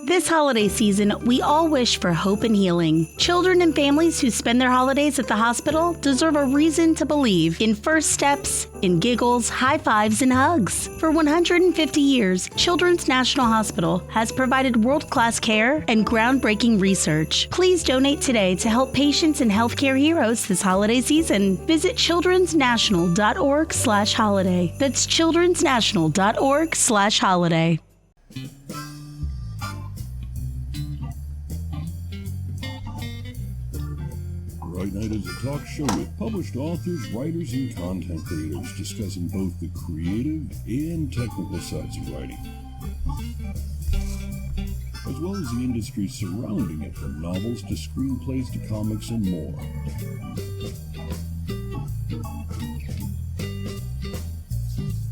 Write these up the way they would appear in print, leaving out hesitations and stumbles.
This holiday season, we all wish for hope and healing. Children and families who spend their holidays at the hospital deserve a reason to believe in first steps, in giggles, high fives, and hugs. For 150 years, Children's National Hospital has provided world-class care and groundbreaking research. Please donate today to help patients and healthcare heroes this holiday season. Visit childrensnational.org/holiday. That's childrensnational.org/holiday. Right Night is a talk show with published authors, writers, and content creators discussing both the creative and technical sides of writing, as well as the industry surrounding it, from novels to screenplays to comics and more.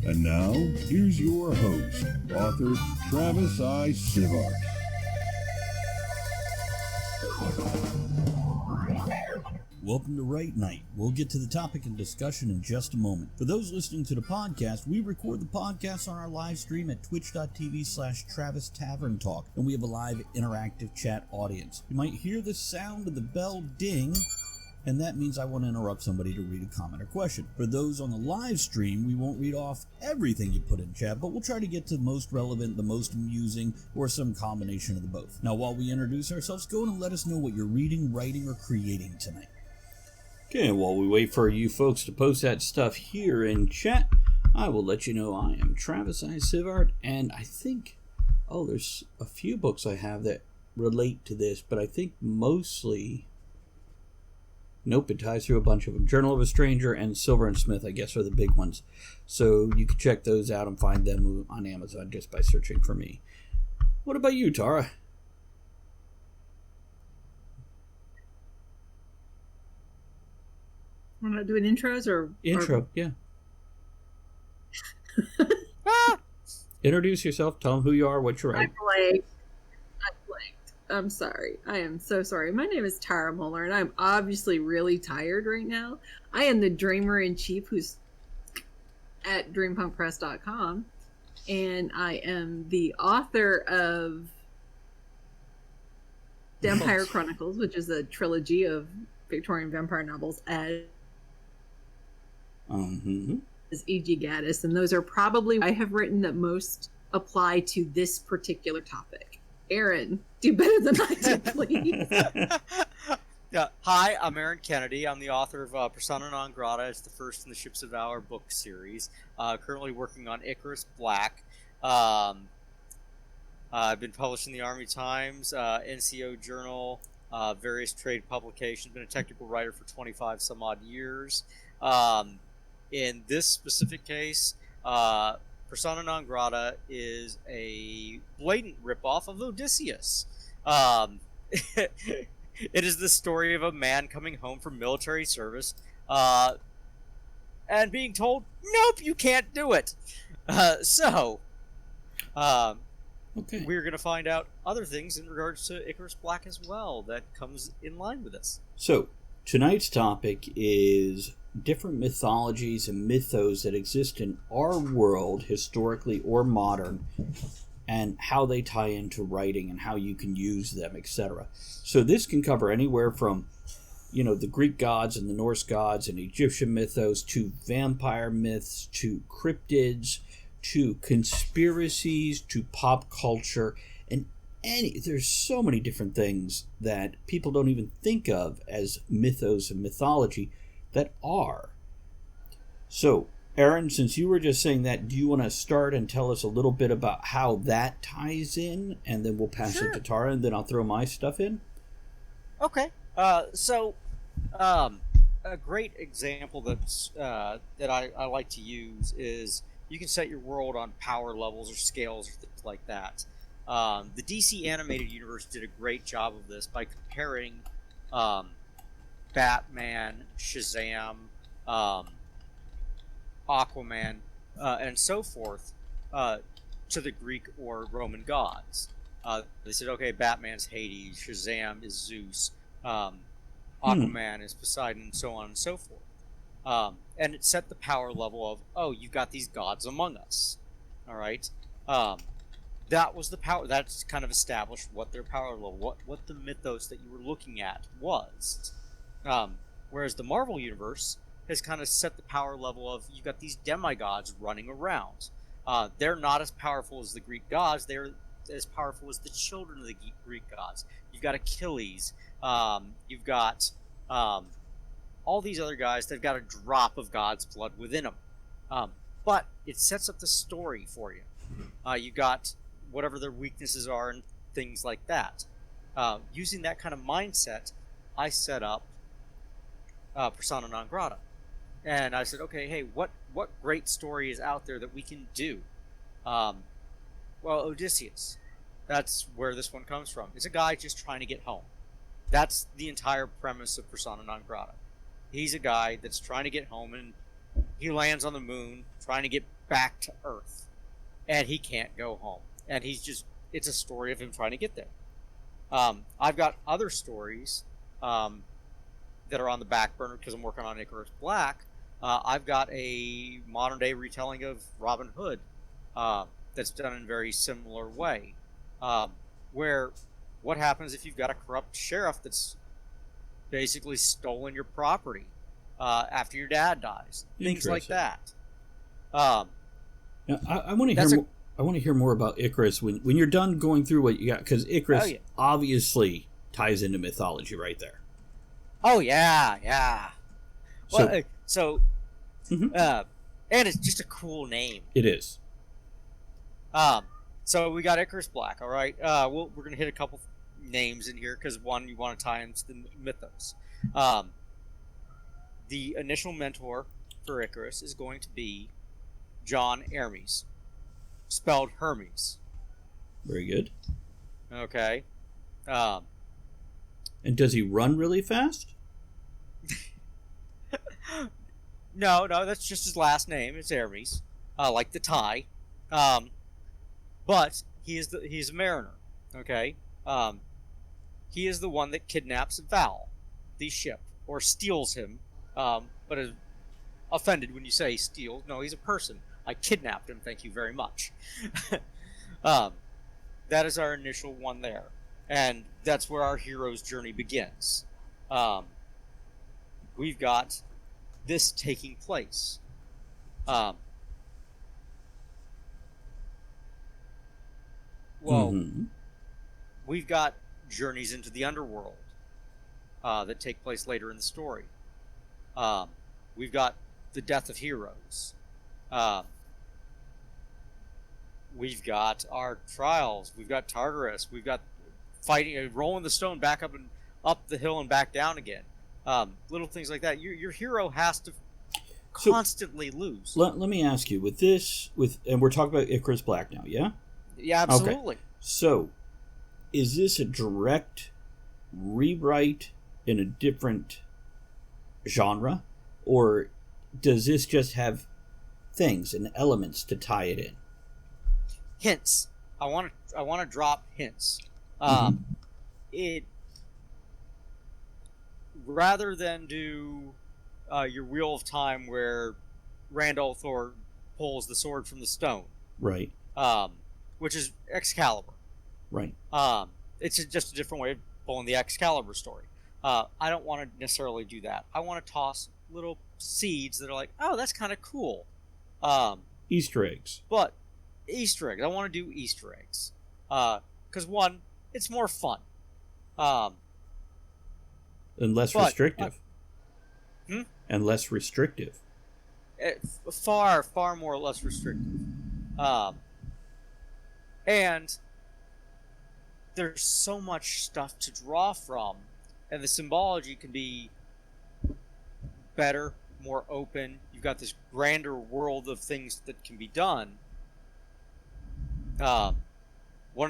And now, here's your host, author Travis I. Sivart. Welcome to Right Night. We'll get to the topic and discussion in just a moment. For those listening to the podcast, we record the podcast on our live stream at twitch.tv/Travis Tavern Talk, and we have a live interactive chat audience. You might hear the sound of the bell ding, and that means I want to interrupt somebody to read a comment or question. For those on the live stream, we won't read off everything you put in chat, but we'll try to get to the most relevant, the most amusing, or some combination of the both. Now, while we introduce ourselves, go and let us know what you're reading, writing, or creating tonight. Okay, while we wait for you folks to post that stuff here in chat, I will let you know I am Travis I. Sivart, and I think, there's a few books I have that relate to this, but I think mostly, nope, it ties through a bunch of them. Journal of a Stranger and Silver and Smith, I guess, are the big ones. So you can check those out and find them on Amazon just by searching for me. What about you, Tara? We're not doing intros or... Yeah. Introduce yourself, tell them who you are, what you're writing. I blanked. I'm sorry. I am so sorry. My name is Tara Moeller, and I'm obviously really tired right now. I am the Dreamer-in-Chief who's at dreampunkpress.com, and I am the author of Vampire Chronicles, which is a trilogy of Victorian vampire novels as E.G. Gaddis, and those are probably I have written that most apply to this particular topic. Aaron, do better than I did, please. Yeah. Hi, I'm Aaron Kennedy. I'm the author of Persona Non Grata. It's the first in the Ships of Valor book series. Currently working on Icarus Black. I've been published in the Army Times, NCO Journal, various trade publications. Been a technical writer for 25 some odd years. In this specific case, Persona Non Grata is a blatant ripoff of Odysseus. It is the story of a man coming home from military service and being told, nope, you can't do it. Okay. We're going to find out other things in regards to Icarus Black as well that comes in line with this. So, tonight's topic is different mythologies and mythos that exist in our world, historically or modern, and how they tie into writing and how you can use them, etc. So this can cover anywhere from, the Greek gods and the Norse gods and Egyptian mythos to vampire myths to cryptids to conspiracies to pop culture, and there's so many different things that people don't even think of as mythos and mythology that are. So, Aaron, since you were just saying that, do you want to start and tell us a little bit about how that ties in, and then we'll pass it to Tara, and then I'll throw my stuff in? Okay. So, a great example that's that I like to use is you can set your world on power levels or scales or things like that. The DC animated universe did a great job of this by comparing Batman, Shazam, Aquaman, and so forth to the Greek or Roman gods. They said, okay, Batman's Hades, Shazam is Zeus, Aquaman is Poseidon, and so on and so forth. And it set the power level of, you've got these gods among us. All right? that was the power. That's kind of established what their power level, what the mythos that you were looking at was. Whereas the Marvel universe has kind of set the power level of, you got these demigods running around. They're not as powerful as the Greek gods. They're as powerful as the children of the Greek gods. You've got Achilles. You've got all these other guys. They've got a drop of God's blood within them. But it sets up the story for you. You've got whatever their weaknesses are and things like that. Using that kind of mindset, I set up Persona non grata. And I said, okay, hey, what great story is out there that we can do? Well, Odysseus. That's where this one comes from. It's a guy just trying to get home. That's the entire premise of Persona non grata. He's a guy that's trying to get home, and he lands on the moon trying to get back to Earth. And he can't go home. And it's a story of him trying to get there. I've got other stories that are on the back burner because I'm working on Icarus Black. I've got a modern day retelling of Robin Hood that's done in a very similar way. Where what happens if you've got a corrupt sheriff that's basically stolen your property after your dad dies? Things like that. Now, I want to hear I want to hear more about Icarus when you're done going through what you got, because Icarus obviously ties into mythology right there. Oh yeah. Well, and it's just a cool name. It is. So we got Icarus Black. All right. We're gonna hit a couple names in here because one, you want to tie into the mythos. The initial mentor for Icarus is going to be John Hermes, spelled Hermes. Very good. Okay. And does he run really fast? No, that's just his last name. It's Hermes, like the tie. But he's a mariner. Okay. He is the one that kidnaps Val, the ship, or steals him. But is offended when you say steals. No, he's a person. I kidnapped him. Thank you very much. That is our initial one there, and that's where our hero's journey begins. We've got this taking place. We've got journeys into the underworld that take place later in the story. We've got the death of heroes. We've got our trials. We've got Tartarus. We've got fighting, rolling the stone back up and up the hill and back down again. Little things like that. Your hero has to constantly lose. Let me ask you, and we're talking about Icarus Black now, yeah? Yeah, absolutely. Okay. So, is this a direct rewrite in a different genre, or does this just have things and elements to tie it in? Hints. I want to drop hints. It, rather than do your Wheel of Time where Randall Thor pulls the sword from the stone, right? Which is Excalibur, right? It's just a different way of pulling the Excalibur story. I don't want to necessarily do that. I want to toss little seeds that are like, oh, that's kind of cool. Easter eggs. But Easter eggs. I want to do Easter eggs. Because one, it's more fun. And less restrictive. And less restrictive. Far more less restrictive. And there's so much stuff to draw from, and the symbology can be better, more open. You've got this grander world of things that can be done. One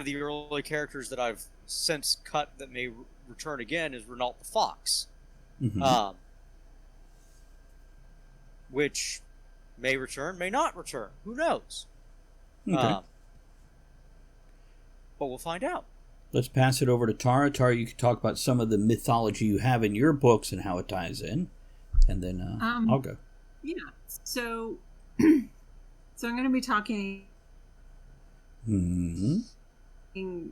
of the early characters that I've since cut that may return again is Renault the Fox. Which may return, may not return. Who knows? Okay. But we'll find out. Let's pass it over to Tara. Tara, you can talk about some of the mythology you have in your books and how it ties in. And then I'll go. Yeah. So I'm going to be talking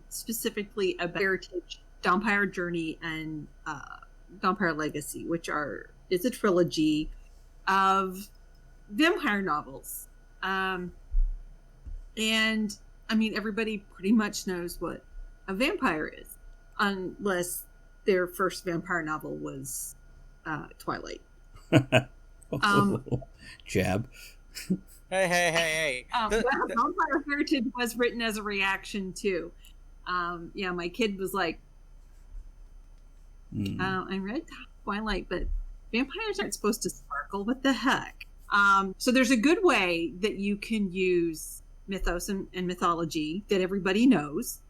specifically about Heritage, Vampire Journey, and Vampire Legacy, which is a trilogy of vampire novels. And I mean, everybody pretty much knows what a vampire is, unless their first vampire novel was Twilight. Jab. Hey. Vampire Heritage was written as a reaction too. Yeah, my kid was like, I read Twilight, but vampires aren't supposed to sparkle. What the heck? So there's a good way that you can use mythos and mythology that everybody knows,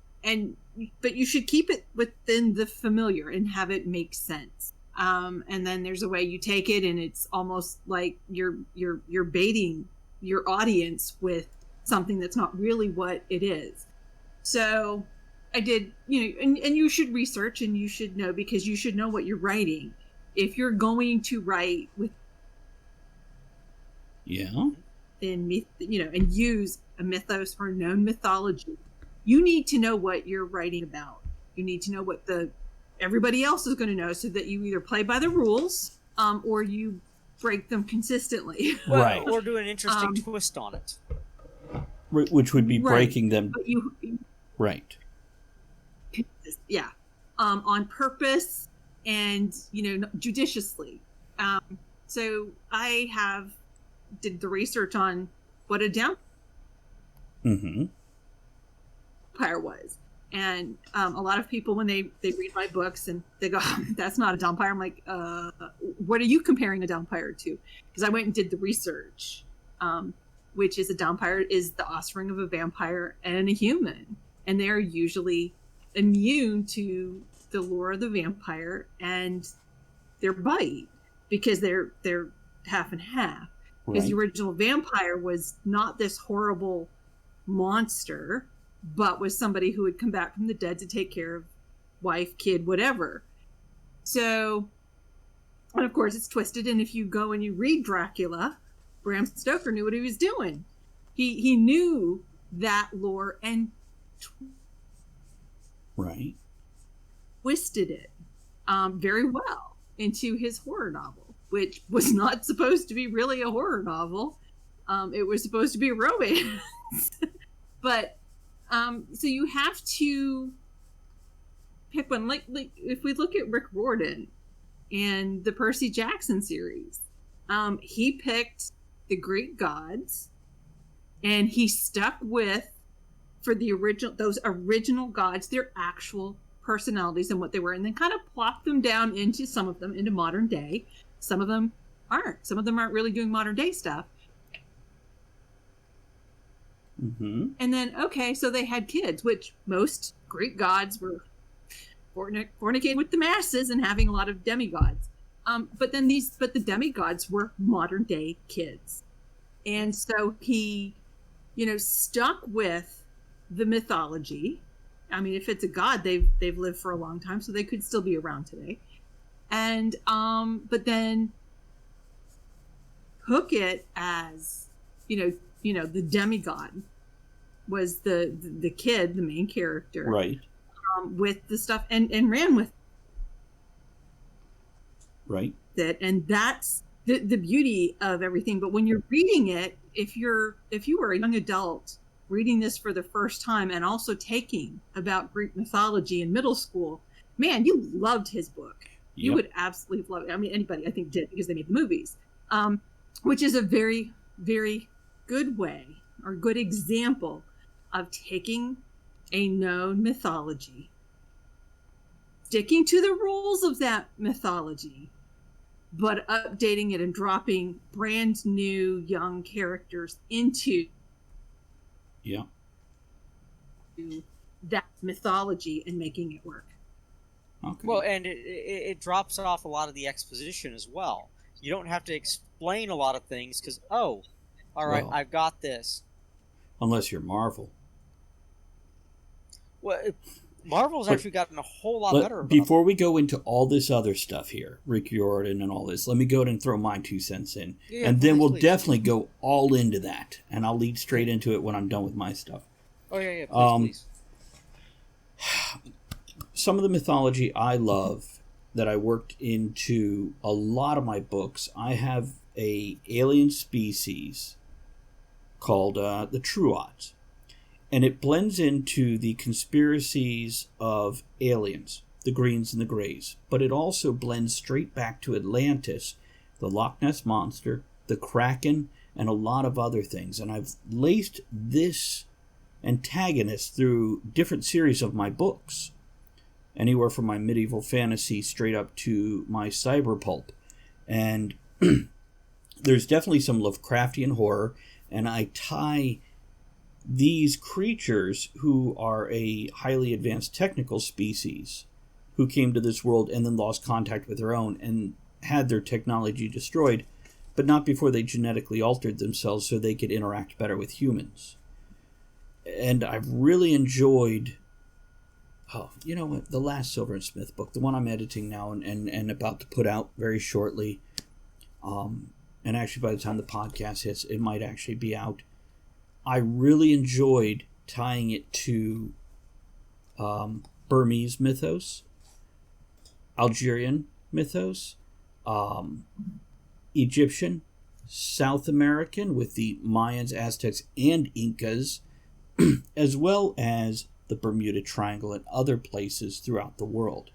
but you should keep it within the familiar and have it make sense. And then there's a way you take it, and it's almost like you're baiting your audience with something that's not really what it is. So I did, and you should research, and you should know, because you should know what you're writing. If you're going to write with, and use a mythos or a known mythology, you need to know what you're writing about. You need to know what everybody else is going to know, so that you either play by the rules, or you break them consistently. Right. Or do an interesting twist on it. Which would be breaking them. But right. Yeah. On purpose and, judiciously. So I did the research on what a vampire was. And a lot of people, when they read my books and they go, that's not a vampire. I'm like, what are you comparing a vampire to? Because I went and did the research, which is a vampire is the offspring of a vampire and a human. And they're usually immune to the lure of the vampire and their bite, because they're half and half. Because the original vampire was not this horrible monster, but was somebody who had come back from the dead to take care of wife, kid, whatever. So, and of course it's twisted. And if you go and you read Dracula, Bram Stoker knew what he was doing. He knew that lore and twisted it very well into his horror novel, which was not supposed to be really a horror novel. It was supposed to be a romance. But so you have to pick one. Like if we look at Rick Riordan and the Percy Jackson series, he picked the Greek gods, and he stuck with, for those original gods, their actual personalities and what they were, and then kind of plopped them down into some of them into modern day. Some of them aren't. Some of them aren't really doing modern day stuff. And then, so they had kids, which most Greek gods were fornicating with the masses and having a lot of demigods. But the demigods were modern day kids. And so he, stuck with the mythology. I mean, if it's a god, they've lived for a long time, so they could still be around today. And, but then hook it as, the demigod was the kid, the main character, right? With the stuff, and ran with it, and that's the beauty of everything. But when you're reading it, if you were a young adult reading this for the first time and also taking about Greek mythology in middle school, man, you loved his book. Yep. You would absolutely love it. I mean, anybody I think did, because they made the movies, which is a very, very good way or good example of taking a known mythology, sticking to the rules of that mythology, but updating it and dropping brand new young characters into that mythology and making it work. Okay. Well, and it drops off a lot of the exposition as well. You don't have to explain a lot of things because, all right, well, I've got this. Unless you're Marvel. Well, Marvel's actually gotten a whole lot better about before we go into all this other stuff here, Rick Riordan and all this, let me go ahead and throw my 2 cents in. Yeah, and then we'll definitely go all into that. And I'll lead straight into it when I'm done with my stuff. Oh yeah, please. Some of the mythology I love that I worked into a lot of my books. I have a alien species called the Truots, and it blends into the conspiracies of aliens, the Greens and the Greys, but it also blends straight back to Atlantis, the Loch Ness Monster, the Kraken, and a lot of other things. And I've laced this antagonist through different series of my books, anywhere from my medieval fantasy straight up to my cyberpulp. And there's definitely some Lovecraftian horror, and I tie these creatures, who are a highly advanced technical species who came to this world and then lost contact with their own and had their technology destroyed, but not before they genetically altered themselves so they could interact better with humans. And I've really enjoyed, you know what, the last Silver and Smith book, the one I'm editing now and about to put out very shortly. And actually, by the time the podcast hits, it might actually be out. I really enjoyed tying it to Burmese mythos, Algerian mythos, Egyptian, South American with the Mayans, Aztecs, and Incas, as well as the Bermuda Triangle and other places throughout the world.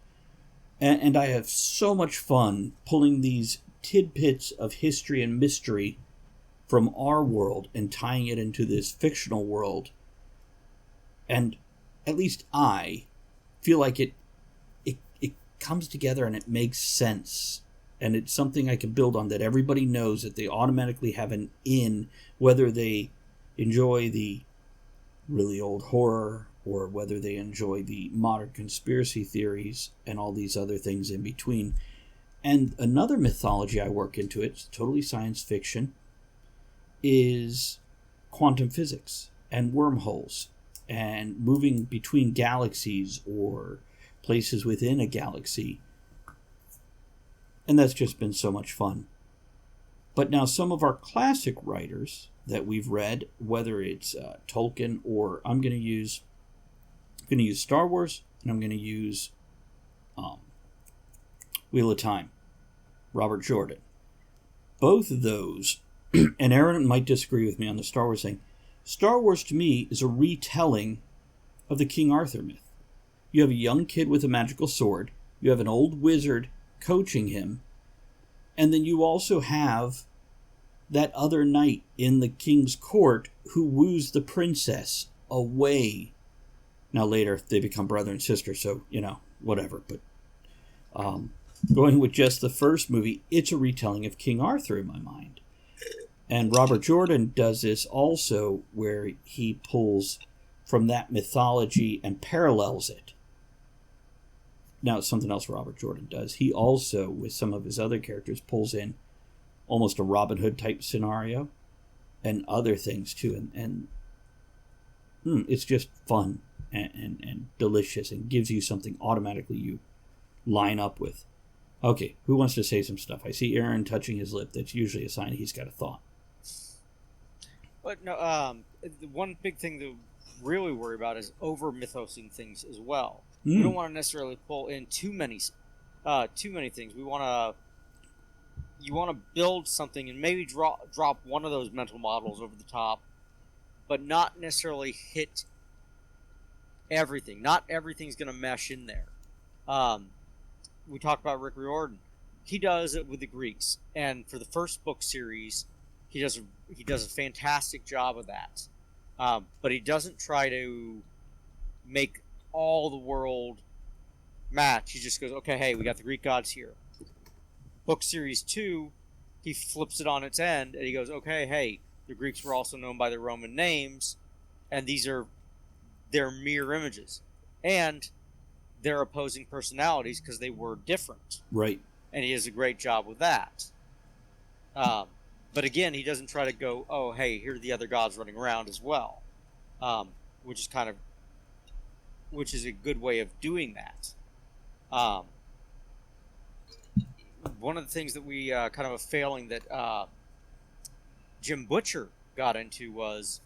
And I have so much fun pulling these tidbits of history and mystery from our world and tying it into this fictional world. And at least I feel like it comes together and it makes sense. And it's something I can build on, that everybody knows that they automatically have an in, whether they enjoy the really old horror or whether they enjoy the modern conspiracy theories and all these other things in between. And another mythology I work into, it's totally science fiction, is quantum physics and wormholes and moving between galaxies or places within a galaxy. And that's just been so much fun. But now some of our classic writers that we've read, whether it's Tolkien, or I'm going to use Star Wars, and I'm going to use Wheel of Time, Robert Jordan. Both of those, and Aaron might disagree with me on the Star Wars thing, Star Wars to me is a retelling of the King Arthur myth. You have a young kid with a magical sword, you have an old wizard coaching him, and then you also have that other knight in the king's court who woos the princess away. Now later they become brother and sister, so, whatever. But going with just the first movie, it's a retelling of King Arthur in my mind. And Robert Jordan does this also, where he pulls from that mythology and parallels it. Now, it's something else Robert Jordan does. He also, with some of his other characters, pulls in almost a Robin Hood type scenario and other things too. And it's just fun and delicious, and gives you something automatically you line up with. Okay, who wants to say some stuff? I see Aaron touching his lip. That's usually a sign he's got a thought. But no, the one big thing to really worry about is over mythosing things as well. We don't want to necessarily pull in too many things. You want to build something and maybe drop one of those mental models over the top, but not necessarily hit everything. Not everything's going to mesh in there. We talked about Rick Riordan. He does it with the Greeks, and for the first book series, he does a fantastic job of that. But he doesn't try to make all the world match. He just goes, okay, hey, we got the Greek gods here. Book series 2, he flips it on its end, and he goes, okay, hey, the Greeks were also known by their Roman names, and these are their mirror images. And they're opposing personalities because they were different. Right. And he does a great job with that. But again, he doesn't try to go, oh, hey, here are the other gods running around as well. Which is a good way of doing that. One of the things that we kind of a failing that Jim Butcher got into was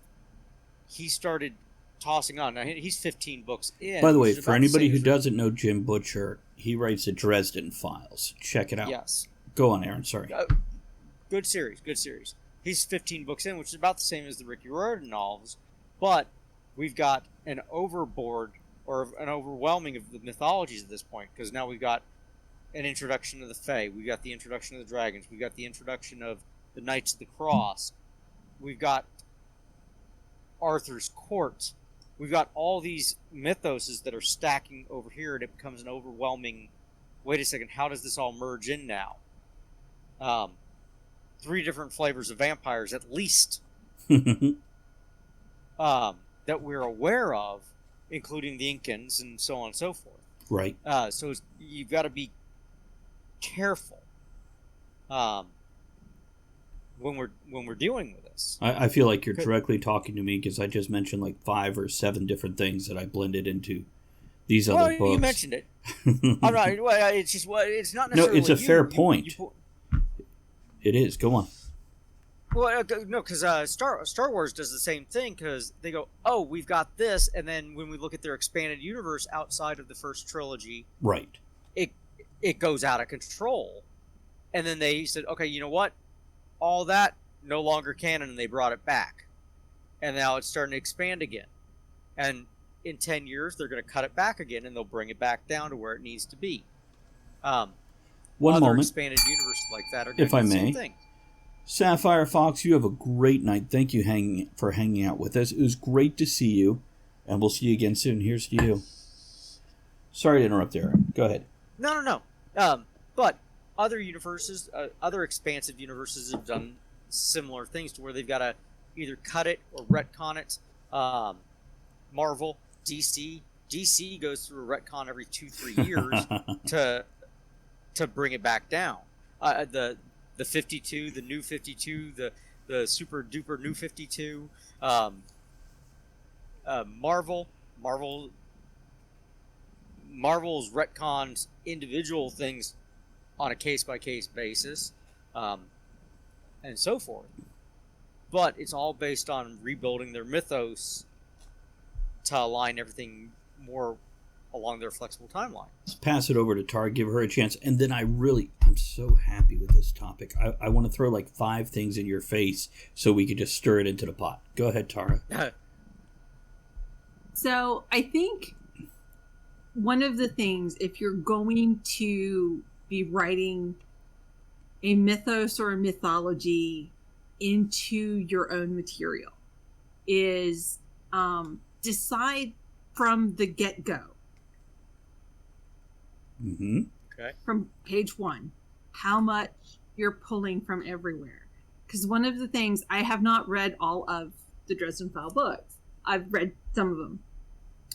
he started tossing on. Now, he's 15 books in. By the way, which is for about the anybody same who as- doesn't know Jim Butcher, he writes the Dresden Files. Check it out. Yes. Go on, Aaron. Sorry. Good series. He's 15 books in, which is about the same as the Ricky Riordan novels, but we've got an overboard or an overwhelming of the mythologies at this point, because now we've got an introduction of the Fae, we've got the introduction of the dragons, we've got the introduction of the Knights of the Cross, we've got Arthur's court, we've got all these mythoses that are stacking over here, and it becomes an overwhelming, wait a second, how does this all merge in now? 3 different flavors of vampires at least that we're aware of, including the Incans and so on and so forth. Right. So you've got to be careful when we're dealing with this. I feel like you're directly talking to me because I just mentioned like 5 or 7 different things that I blended into these other books. You mentioned it. I'm not. Well, it's just it's not necessarily. No, it's a fair point. It is. Go on. Well, no, because Star Wars does the same thing, because they go, oh, we've got this, and then when we look at their expanded universe outside of the first trilogy, right, it goes out of control, and then they said, okay, you know what, all that no longer canon, and they brought it back, and now it's starting to expand again, and in 10 years they're going to cut it back again, and they'll bring it back down to where it needs to be. One other moment, expanded universes like that are going if to I do the may. same thing. Sapphire Fox, you have a great night. Thank you for hanging out with us. It was great to see you, and we'll see you again soon. Here's to you. Sorry to interrupt there. Go ahead. No. But other universes, other expansive universes have done similar things to where they've got to either cut it or retcon it. Marvel, DC goes through a retcon every 2-3 years to bring it back down. The 52, the new 52, the super duper new 52, Marvel's retcons individual things on a case-by-case basis, and so forth. But it's all based on rebuilding their mythos to align everything more along their flexible timeline. Let's pass it over to Tara, give her a chance, and then I'm so happy with this topic. I want to throw like 5 things in your face so we could just stir it into the pot. Go ahead, Tara. So I think one of the things, if you're going to be writing a mythos or a mythology into your own material, is decide from the get-go. Mm-hmm. Okay. From page 1, how much you're pulling from everywhere. Because one of the things, I have not read all of the Dresden File books. I've read some of them,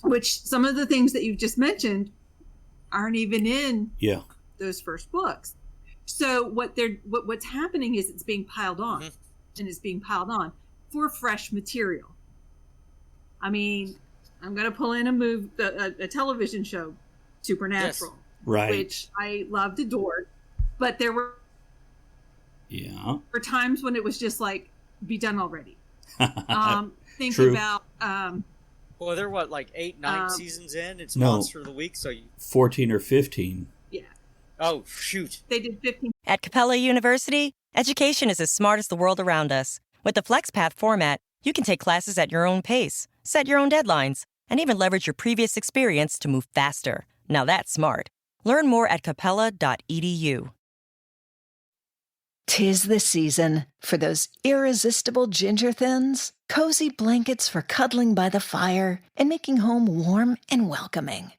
which some of the things that you've just mentioned aren't even in those first books. So what's happening is it's being piled on, and it's being piled on for fresh material. I mean, I'm going to pull in a television show, Supernatural. Yes. Right. Which I loved, adored, but there were times when it was just like, be done already. Think True. about well, they're what, like 8-9 seasons in? It's no, Monster of the Week, so 14 or 15. Yeah. Oh shoot! They did 15. At Capella University, education is as smart as the world around us. With the FlexPath format, you can take classes at your own pace, set your own deadlines, and even leverage your previous experience to move faster. Now that's smart. Learn more at capella.edu. 'Tis the season for those irresistible ginger thins, cozy blankets for cuddling by the fire, and making home warm and welcoming.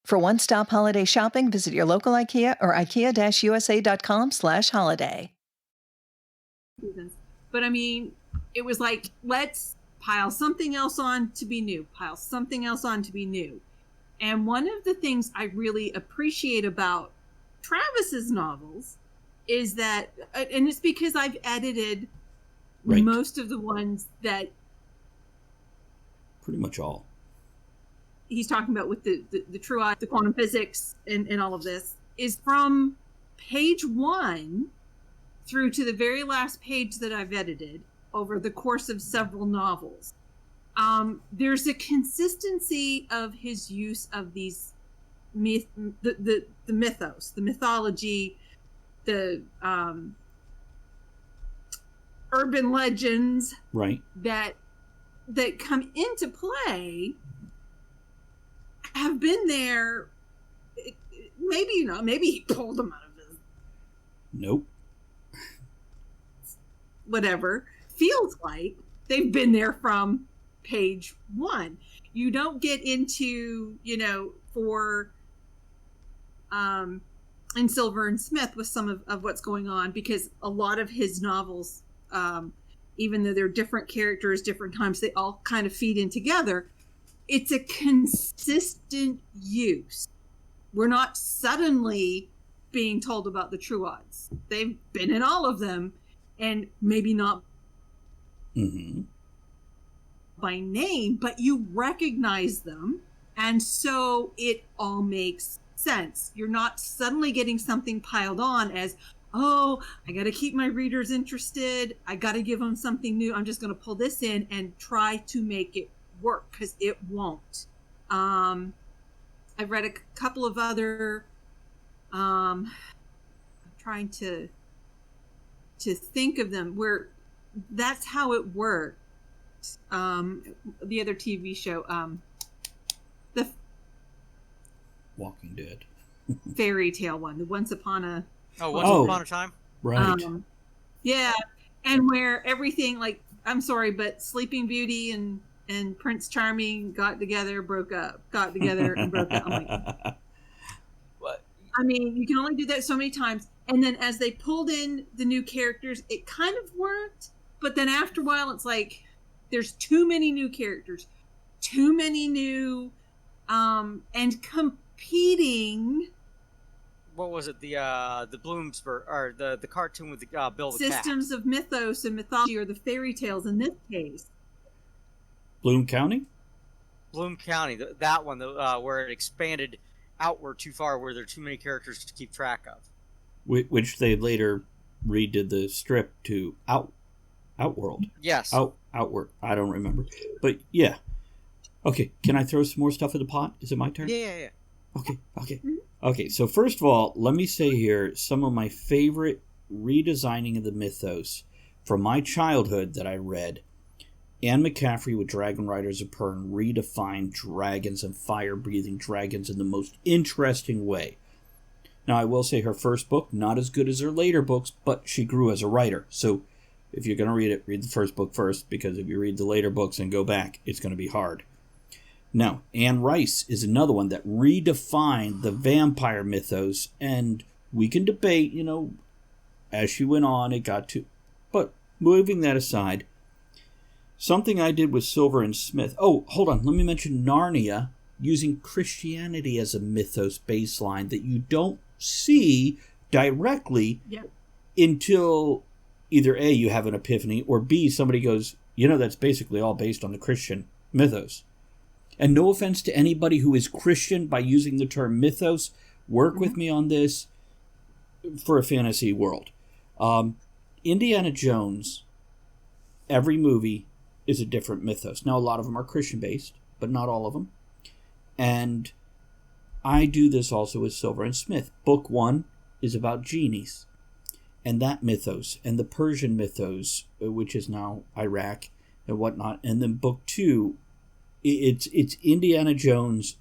For one-stop holiday shopping, visit your local IKEA or ikea-usa.com/holiday. But I mean, it was like, let's pile something else on to be new, pile something else on to be new. And one of the things I really appreciate about Travis's novels is that, and it's because I've edited most of the ones that... Pretty much all. He's talking about with the true eye, the quantum physics, and all of this, is from page 1 through to the very last page that I've edited over the course of several novels. there's a consistency of his use of these the mythos, the mythology, the urban legends, right, that come into play, have been there. Maybe not. Maybe he pulled them out of his. Nope. Whatever. Feels like they've been there from page one. You don't get into, for in Silver and Smith with some of what's going on, because a lot of his novels, even though they're different characters, different times, they all kind of feed in together. It's a consistent use. We're not suddenly being told about the true odds. They've been in all of them, and maybe not by name, but you recognize them, and so it all makes sense. You're not suddenly getting something piled on as, oh, I got to keep my readers interested. I got to give them something new. I'm just going to pull this in and try to make it work, because it won't. I've read a couple of other, I'm trying to think of them where that's how it worked. The other TV show, the Walking Dead. fairy tale one, the Once Upon a Time. Right. Yeah, and where everything, like, I'm sorry, but Sleeping Beauty and Prince Charming got together, broke up, got together and broke up. I'm like, what? I mean, you can only do that so many times. And then as they pulled in the new characters, it kind of worked. But then after a while, it's like, there's too many new characters, too many new, and competing. What was it? The Bloomsburg, or the cartoon with the Bill the systems Cat. Of mythos and mythology, or the fairy tales in this case. Bloom County, that one, where it expanded outward too far, where there are too many characters to keep track of. Which they later redid the strip to Outworld. Yes. Outward. I don't remember, but yeah. Okay, can I throw some more stuff in the pot? Is it my turn? Yeah. Okay. Okay, so first of all, let me say here some of my favorite redesigning of the mythos from my childhood that I read. Anne McCaffrey with Dragon Riders of Pern redefined dragons and fire-breathing dragons in the most interesting way. Now, I will say her first book, not as good as her later books, but she grew as a writer. So if you're going to read it, read the first book first, because if you read the later books and go back, it's going to be hard. Now, Anne Rice is another one that redefined the vampire mythos, and we can debate, as she went on, it got to... But moving that aside, something I did with Silver and Smith... Oh, hold on, let me mention Narnia, using Christianity as a mythos baseline that you don't see directly until either A, you have an epiphany, or B, somebody goes, that's basically all based on the Christian mythos. And no offense to anybody who is Christian by using the term mythos, work with me on this for a fantasy world. Indiana Jones, every movie is a different mythos. Now, a lot of them are Christian-based, but not all of them. And I do this also with Silver and Smith. Book 1 is about genies and that mythos, and the Persian mythos, which is now Iraq and whatnot. And then book 2, it's Indiana Jones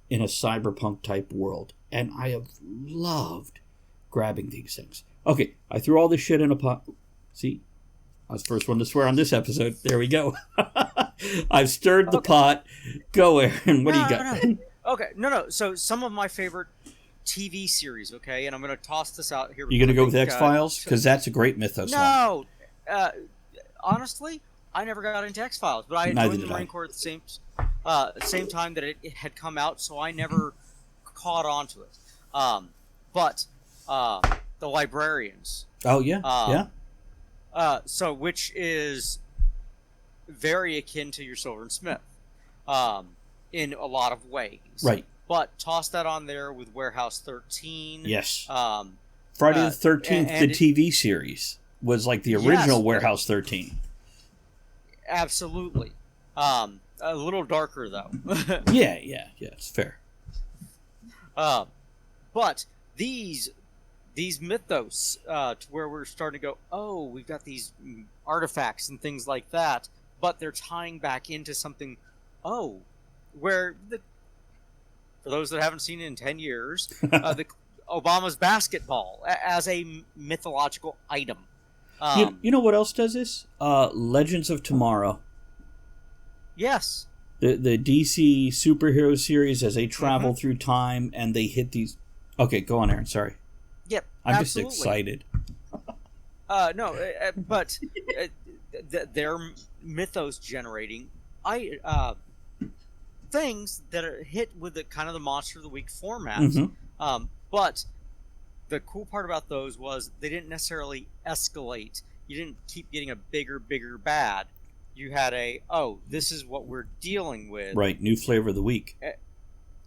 in a cyberpunk type world. And I have loved grabbing these things. Okay, I threw all this shit in a pot. See? I was the first one to swear on this episode. There we go. I've stirred the pot. Go, Aaron. What do you got? Okay, no. So some of my favorite TV series, okay? And I'm going to toss this out here. You going to go with X-Files? Because that's a great mythos. No. Honestly, I never got into X-Files, but I joined the Marine Corps at the same time that it had come out, so I never caught on to it. But the Librarians. Oh, yeah. So which is very akin to your Silver and Smith in a lot of ways. Right. But toss that on there with Warehouse 13. Yes. Friday the 13th, the TV series, was like the original Warehouse 13. Absolutely. A little darker though. Yeah, it's fair. But these mythos, to where we're starting to go, oh, we've got these artifacts and things like that, but they're tying back into something, for those that haven't seen it in 10 years, the Obama's basketball as a mythological item. You know what else does this? Legends of Tomorrow. Yes. The DC superhero series, as they travel through time and they hit these... Okay, go on, Aaron, sorry. Yep, I'm absolutely. just excited. But they're mythos generating things that are hit with the kind of the Monster of the Week format. But the cool part about those was they didn't necessarily escalate. You didn't keep getting a bigger bad. You had this is what we're dealing with. Right, new flavor of the week.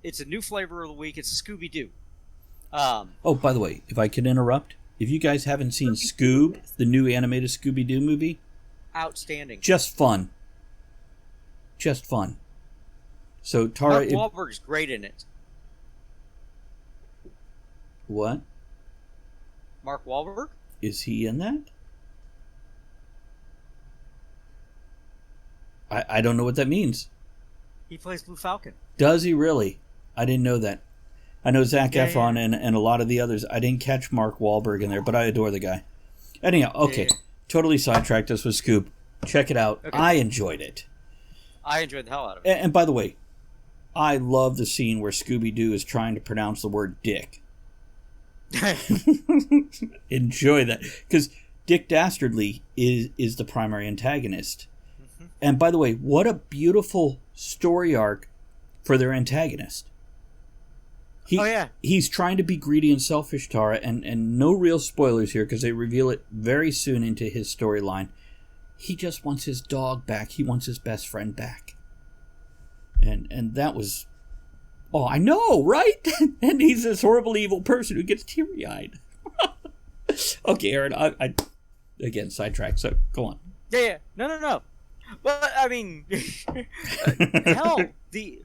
It's a new flavor of the week. It's Scooby-Doo. By the way, if I could interrupt, if you guys haven't seen Scoob, the new animated Scooby-Doo movie, outstanding. Just fun. So Tara, Mark Wahlberg's great in it. What? Mark Wahlberg? Is he in that? I don't know what that means. He plays Blue Falcon. Does he really? I didn't know that. I know Zac Efron and a lot of the others. I didn't catch Mark Wahlberg in there, but I adore the guy. Anyhow, okay. Totally sidetracked us with Scoop. Check it out. Okay. I enjoyed it. I enjoyed the hell out of it. And by the way, I love the scene where Scooby-Doo is trying to pronounce the word dick. Enjoy that. Because Dick Dastardly is the primary antagonist. And by the way, what a beautiful story arc for their antagonist. He's trying to be greedy and selfish, Tara, and no real spoilers here because they reveal it very soon into his storyline. He just wants his dog back. He wants his best friend back. And that was... Oh, I know, right? And he's this horrible, evil person who gets teary-eyed. Okay, Aaron, I again, sidetracked, so go on. Yeah. No. Well, I mean, hell, you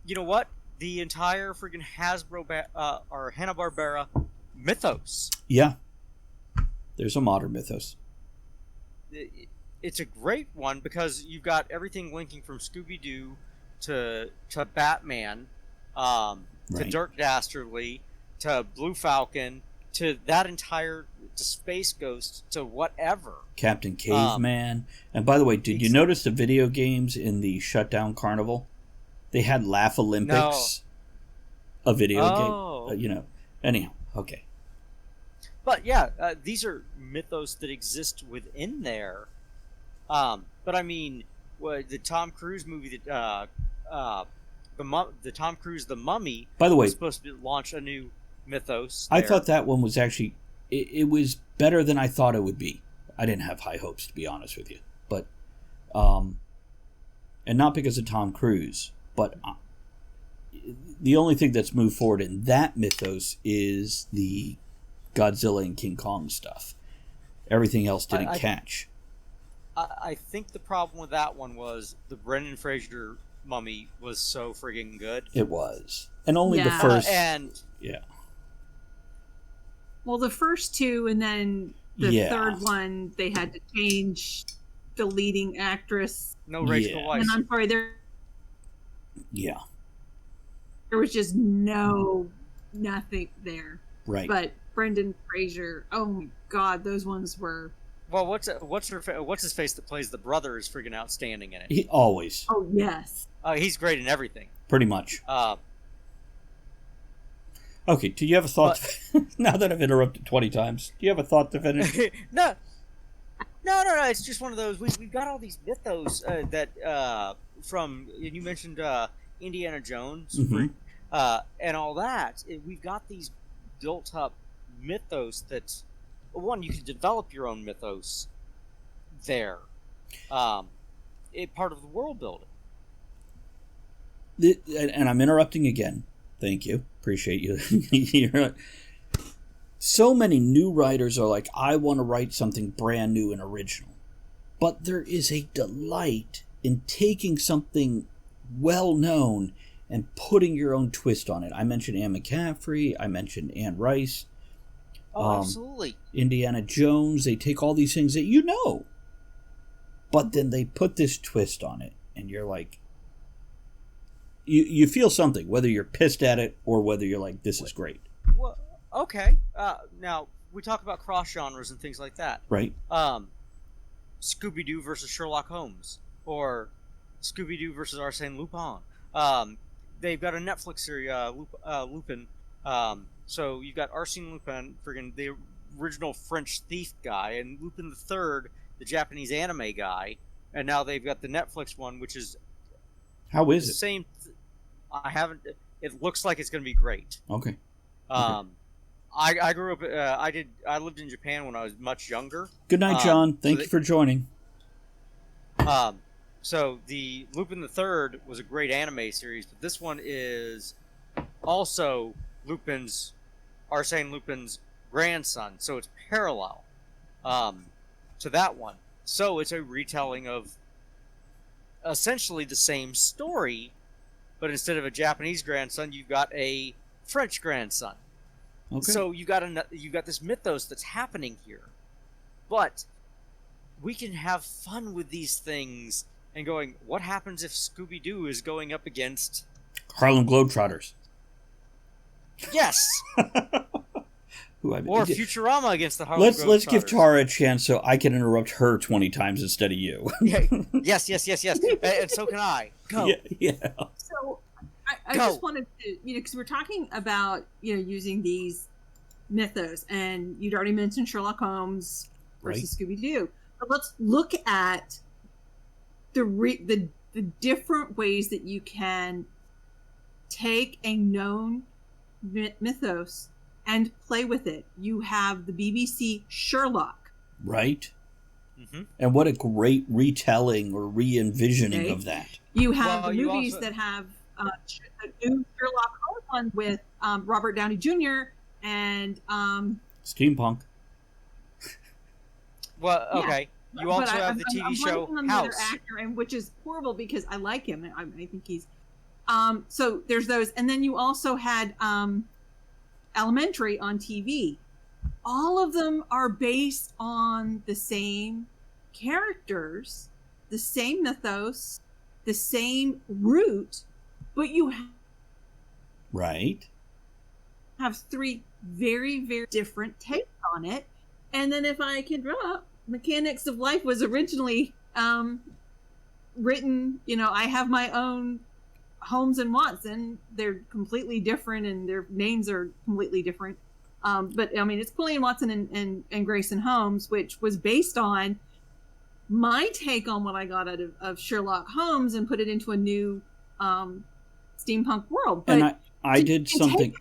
know what? The entire freaking Hasbro or Hanna-Barbera Mythos. Yeah. There's a modern Mythos. It's a great one because you've got everything linking from Scooby-Doo to Batman, to Dirk Dastardly, to Blue Falcon, to that entire to Space Ghost, to whatever. Captain Caveman. And by the way, did you notice the video games in the Shutdown Carnival? They had Laugh Olympics, a video game. Anyhow, okay. But yeah, these are mythos that exist within there. But I mean, the Tom Cruise movie that the Tom Cruise The Mummy. By the way, was supposed to launch a new mythos. I thought that one was actually it was better than I thought it would be. I didn't have high hopes, to be honest with you, but and not because of Tom Cruise, but the only thing that's moved forward in that mythos is the Godzilla and King Kong stuff. Everything else didn't catch. I think the problem with that one was the Brendan Fraser Mummy was so friggin' good. It was. And only the first... Yeah. Well, the first two, and then the third one, they had to change the leading actress. No Rachel Weisz. And I'm sorry, there was just nothing there. Right. But Brendan Fraser, oh my God, those ones were... Well, what's his face that plays the brother is freaking outstanding in it. He always. Oh yes. He's great in everything. Pretty much. Okay. Do you have a thought? Now that I've interrupted 20 times, do you have a thought to finish? No. It's just one of those. We've got all these mythos that from you mentioned Indiana Jones and all that. We've got these built up mythos that. One, you can develop your own mythos there. Part of the world building. And I'm interrupting again. Thank you. Appreciate you. So many new writers are like, I want to write something brand new and original. But there is a delight in taking something well-known and putting your own twist on it. I mentioned Anne McCaffrey. I mentioned Anne Rice. Oh, absolutely. Indiana Jones. They take all these things that you know, but then they put this twist on it, and you're like, you feel something, whether you're pissed at it or whether you're like, this is great. Well, okay. Now, we talk about cross-genres and things like that. Right. Scooby-Doo versus Sherlock Holmes, or Scooby-Doo versus Arsène Lupin. They've got a Netflix series, Lupin. So you've got Arsène Lupin, friggin' the original French thief guy, and Lupin the Third, the Japanese anime guy, and now they've got the Netflix one, which is how is it? Same. I haven't. It looks like it's going to be great. Okay. I grew up. I lived in Japan when I was much younger. Good night, John. Thank you for joining. So the Lupin the Third was a great anime series, but this one is also Arsène Lupin's grandson, so it's parallel to that one. So it's a retelling of essentially the same story, but instead of a Japanese grandson, you've got a French grandson. Okay. So you got this mythos that's happening here, but we can have fun with these things and going, what happens if Scooby-Doo is going up against Harlem Globetrotters? Yes. Or Futurama against the Harlem Globetrotters. Let's give Tara a chance so I can interrupt her 20 times instead of you. Yeah. Yes. And so can I. Go. Yeah. So I just wanted to, because we're talking about, using these mythos, and you'd already mentioned Sherlock Holmes versus Scooby-Doo. But let's look at the different ways that you can take a known mythos and play with it. You have the BBC Sherlock. Right. Mm-hmm. And what a great retelling or re-envisioning of that. You have the movies that have a new Sherlock Holmes one with Robert Downey Jr. and Steampunk. Well, okay. Yeah. You also have the TV show House, actor, and which is horrible because I like him. I think he's so there's those, and then you also had Elementary on TV. All of them are based on the same characters, the same mythos, the same root, but you have three very, very different takes on it. And then if I can drop, Mechanics of Life was originally written, I have my own Holmes and Watson. They're completely different and their names are completely different. But it's Quillian Watson and Grayson Holmes, which was based on my take on what I got out of Sherlock Holmes and put it into a new steampunk world. But and I did something.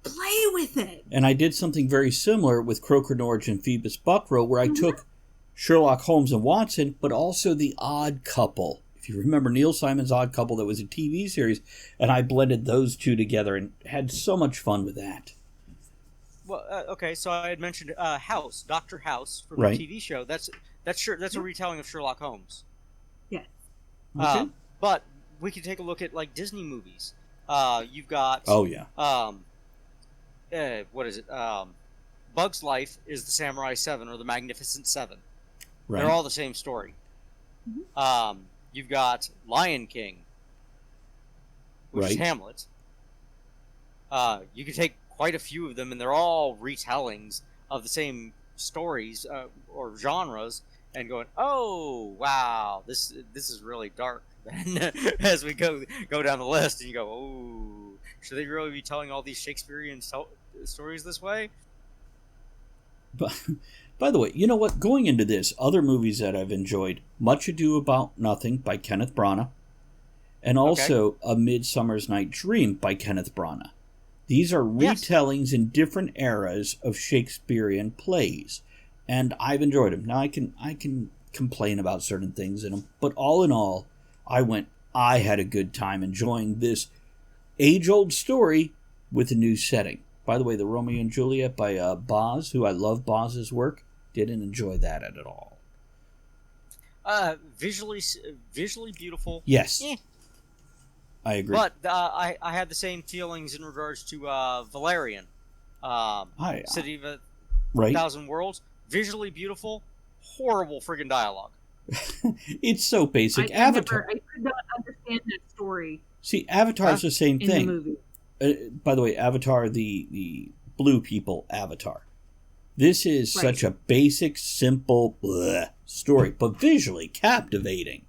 Play with it. And I did something very similar with Croker Norwich and Phoebus Buckrow, where I took Sherlock Holmes and Watson, but also The Odd Couple. If you remember Neil Simon's Odd Couple, that was a TV series, and I blended those two together and had so much fun with that. Well, okay, so I had mentioned House, Dr. House from the TV show. That's a retelling of Sherlock Holmes. Yeah. Okay. But we can take a look at like Disney movies. You've got what is it? Bug's Life is the Samurai 7 or the Magnificent 7. Right. They're all the same story. Mm-hmm. You've got Lion King, which is Hamlet. You can take quite a few of them, and they're all retellings of the same stories or genres, and going, oh wow, this is really dark. Then as we go down the list, and you go, oh, should they really be telling all these Shakespearean stories this way? But by the way, you know what? Going into this, other movies that I've enjoyed: Much Ado About Nothing by Kenneth Branagh, and also A Midsummer's Night Dream by Kenneth Branagh. These are retellings in different eras of Shakespearean plays, and I've enjoyed them. Now I can complain about certain things in them, but all in all, I had a good time enjoying this age-old story with a new setting. By the way, the Romeo and Juliet by Boz, who I love Boz's work, didn't enjoy that at all. Visually beautiful. Yes, Eh. I agree. But I had the same feelings in regards to Valerian, City of a right. Thousand Worlds. Visually beautiful, horrible friggin' dialogue. It's so basic. I Avatar. I could not understand that story See, Avatar's the same in the thing. movie. By the way, Avatar, the blue people Avatar. This is Right. such a basic, simple story, but visually captivating.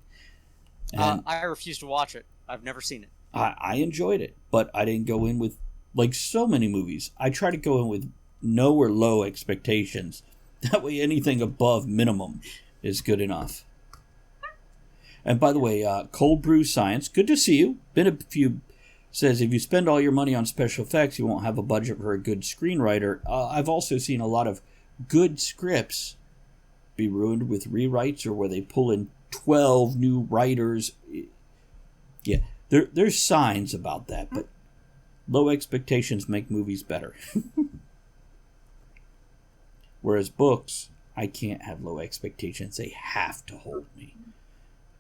And I refuse to watch it. I've never seen it. I enjoyed it, but I didn't go in with, like so many movies, I try to go in with no or low expectations. That way anything above minimum is good enough. And by the way, Cold Brew Science, good to see you. Been a few... Says, if you spend all your money on special effects, you won't have a budget for a good screenwriter. I've also seen a lot of good scripts be ruined with rewrites or where they pull in 12 new writers. Yeah, there's signs about that, but low expectations make movies better. Whereas books, I can't have low expectations. They have to hold me.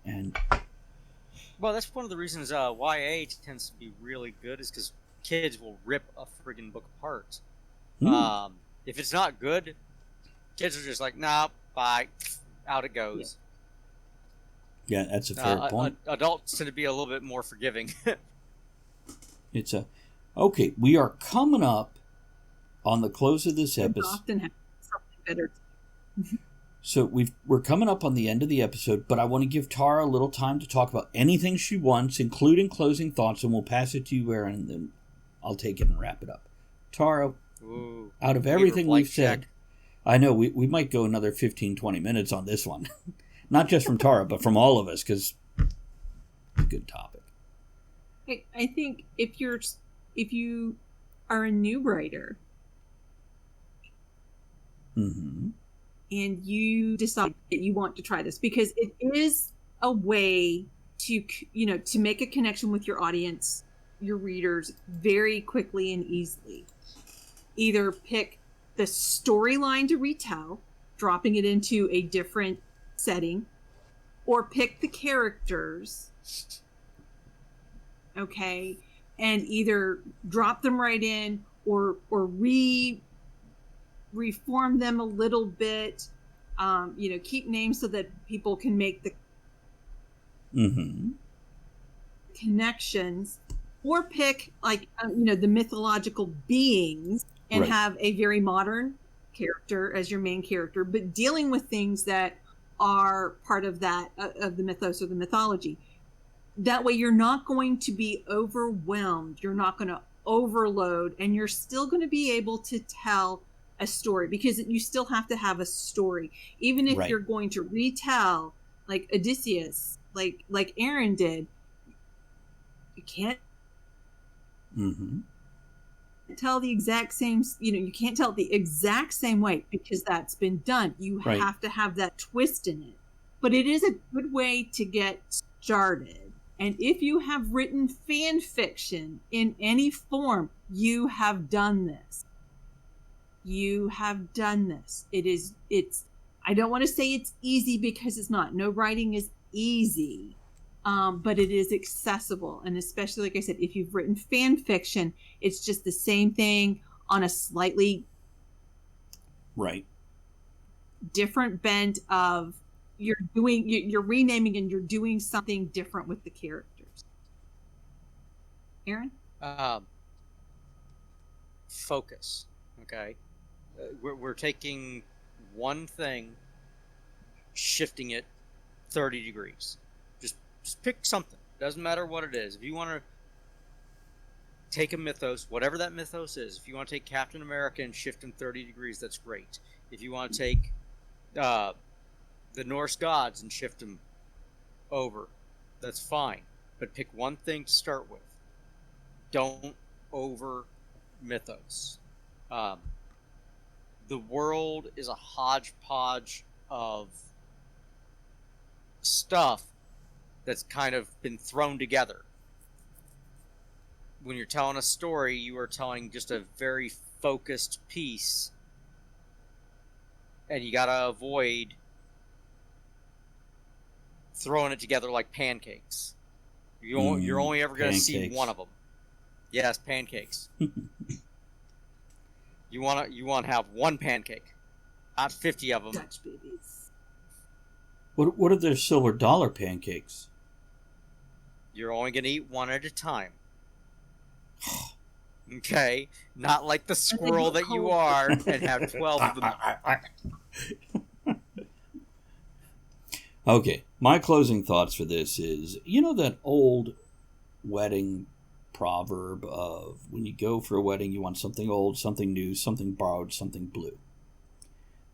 And... Well, that's one of the reasons YA tends to be really good, is because kids will rip a friggin' book apart. If it's not good, kids are just like, nah, bye, out it goes. Yeah, that's a fair point. Adults tend to be a little bit more forgiving. Okay, we are coming up on the close of this episode. Often have something better. So we're coming up on the end of the episode, but I want to give Tara a little time to talk about anything she wants, including closing thoughts, and we'll pass it to you, Aaron, and then I'll take it and wrap it up. Tara, out of everything we've said, I know we might go another 15, 20 minutes on this one. Not just from Tara, but from all of us, because it's a good topic. I think if you are a new writer, Mm-hmm. and you decide that you want to try this, because it is a way to make a connection with your audience, your readers, very quickly and easily. Either pick the storyline to retell, dropping it into a different setting, or pick the characters, okay, and either drop them right in or reform them a little bit, keep names so that people can make the connections, or pick the mythological beings and Right. have a very modern character as your main character, but dealing with things that are part of that of the mythos or the mythology. That way you're not going to be overwhelmed, you're not going to overload, and you're still going to be able to tell a story, because you still have to have a story, even if Right. you're going to retell like Odysseus, like Aaron did. You can't tell the exact same, you can't tell it the exact same way, because that's been done. You Right. have to have that twist in it, but it is a good way to get started. And if you have written fan fiction in any form, you have done this. You have done this. It's I don't want to say it's easy, because it's not. No writing is easy, but it is accessible. And especially, like I said, if you've written fan fiction, it's just the same thing on a slightly different bent of you're renaming and you're doing something different with the characters. Aaron? Focus. Okay. We're taking one thing, shifting it 30 degrees. Just pick something. Doesn't matter what it is. If you want to take a mythos, whatever that mythos is, if you want to take Captain America and shift him 30 degrees, that's great. If you want to take the Norse gods and shift them over, that's fine. But pick one thing to start with. Don't over mythos. The world is a hodgepodge of stuff that's kind of been thrown together. When you're telling a story, you are telling just a very focused piece, and you gotta avoid throwing it together like pancakes. You're only ever going to see one of them. Yes, pancakes. You want to have one pancake, not 50 of them. Dutch babies. What if they're silver dollar pancakes? You're only going to eat one at a time. Okay? Not like the squirrel that you are and have 12 of them. Okay, my closing thoughts for this is, you know that old wedding proverb of when you go for a wedding, you want something old, something new, something borrowed, something blue.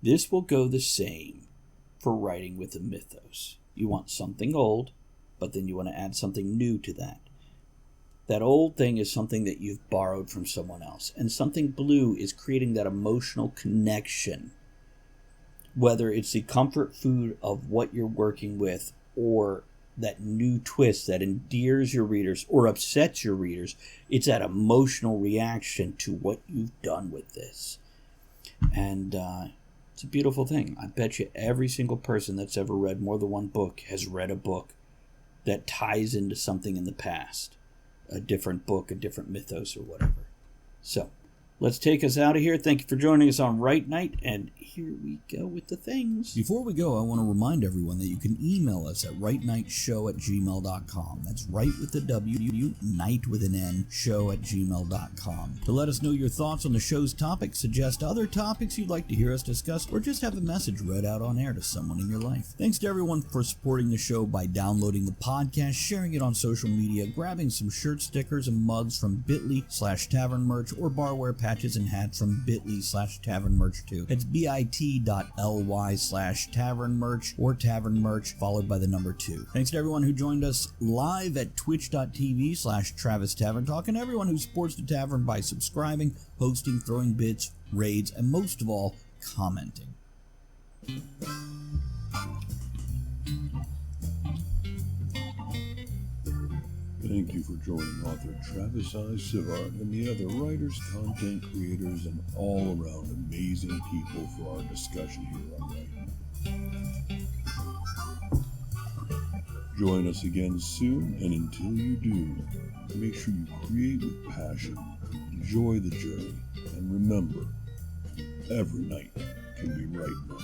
This will go the same for writing with a mythos. You want something old, but then you want to add something new to that. That old thing is something that you've borrowed from someone else, and something blue is creating that emotional connection. Whether it's the comfort food of what you're working with or that new twist that endears your readers or upsets your readers, it's that emotional reaction to what you've done with this. And it's a beautiful thing. I bet you every single person that's ever read more than one book has read a book that ties into something in the past. A different book, a different mythos or whatever. So, let's take us out of here. Thank you for joining us on Write Night, and here we go with the things. Before we go, I want to remind everyone that you can email us at writenightshow@gmail.com. That's right with the W, night with an N, show@gmail.com. To let us know your thoughts on the show's topic, suggest other topics you'd like to hear us discuss, or just have a message read out on air to someone in your life. Thanks to everyone for supporting the show by downloading the podcast, sharing it on social media, grabbing some shirt stickers and mugs from bit.ly/tavern merch, or barware patches and hats from bit.ly/tavern merch too. It's bit.ly/tavern merch or tavern merch followed by the number 2. Thanks to everyone who joined us live at twitch.tv/Travis Tavern Talk, and everyone who supports the tavern by subscribing, hosting, throwing bits, raids, and most of all, commenting. Thank you for joining author Travis I. Sivart and the other writers, content creators, and all-around amazing people for our discussion here on Writing. Join us again soon, and until you do, make sure you create with passion, enjoy the journey, and remember, every night can be right night.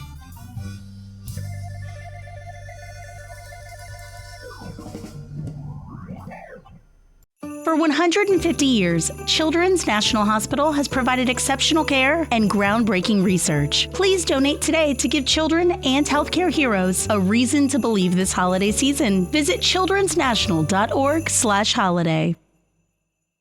For 150 years, Children's National Hospital has provided exceptional care and groundbreaking research. Please donate today to give children and healthcare heroes a reason to believe this holiday season. Visit childrensnational.org/holiday.